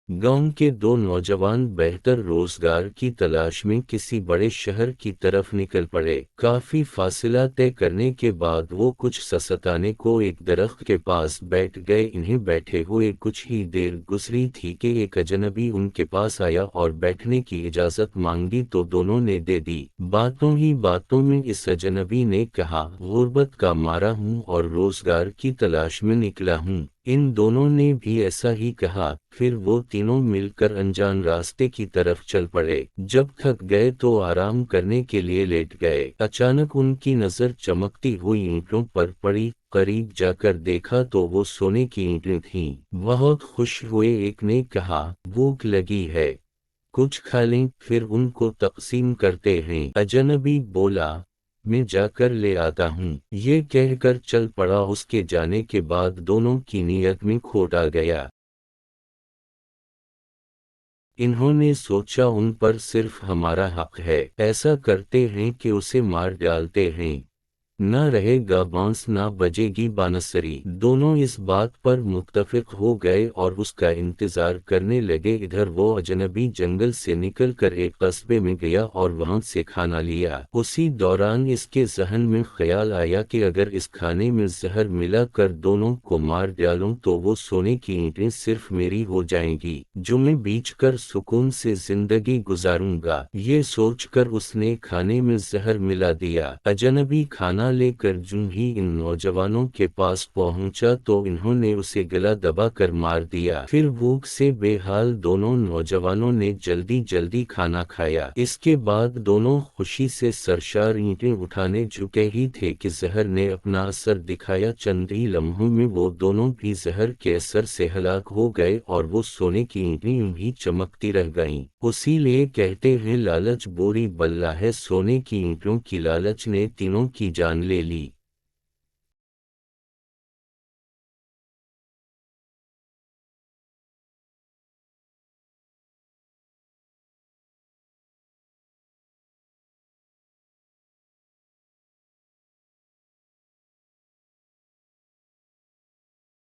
गांव के दो नौजवान बेहतर रोजगार की तलाश में किसी बड़े शहर की तरफ निकल पड़े। काफी फासला तय करने के बाद वो कुछ ससताने को एक दरख्त के पास बैठ गए। इन्हें बैठे हुए कुछ ही देर गुजरी थी कि एक अजनबी उनके पास आया और बैठने की इजाजत मांगी तो दोनों ने दे दी। बातों ही बातों में इस अजनबी ने कहा, गुर्बत का मारा हूँ और रोजगार की तलाश में निकला हूँ। इन दोनों ने भी ऐसा ही कहा। फिर वो तीनों मिलकर अनजान रास्ते की तरफ चल पड़े। जब थक गए तो आराम करने के लिए लेट गए। अचानक उनकी नजर चमकती हुई ईंटों पर पड़ी। करीब जाकर देखा तो वो सोने की ईंटें थीं। बहुत खुश हुए। एक ने कहा, भूख लगी है, कुछ खा लें, फिर उनको तकसीम करते हैं। अजनबी बोला, मैं जाकर ले आता हूँ। ये कहकर चल पड़ा। उसके जाने के बाद दोनों की नीयत में खोट आ गया। इन्होंने सोचा उन पर सिर्फ हमारा हक है। ऐसा करते हैं कि उसे मार डालते हैं। न रहेगा बांस न बजेगी बांसुरी। दोनों इस बात पर मुत्तफिक हो गए और उसका इंतजार करने लगे। इधर वो अजनबी जंगल से निकलकर एक कस्बे में गया और वहां से खाना लिया। उसी दौरान इसके जहन में ख्याल आया कि अगर इस खाने में जहर मिला कर दोनों को मार डालूं तो वो सोने की ईंटें सिर्फ मेरी हो जाएंगी, जो मैं बीच कर सुकून से जिंदगी गुजारूंगा। ये सोचकर उसने खाने में जहर मिला दिया। अजनबी खाना लेकर जूं ही इन नौजवानों के पास पहुंचा तो इन्होंने उसे गला दबा कर मार दिया। फिर भूख से बेहाल दोनों नौजवानों ने जल्दी जल्दी खाना खाया। इसके बाद दोनों खुशी से सरशार ईंटें उठाने झुके ही थे कि जहर ने अपना असर दिखाया। चंद ही लम्हों में वो दोनों भी जहर के असर से हलाक हो गए और वो सोने की ईंटें यूं ही चमकती रह गईं। उसी लिए कहते हैं, लालच बुरी बला है। सोने की ईंटों की लालच ने तीनों की जान ले ली।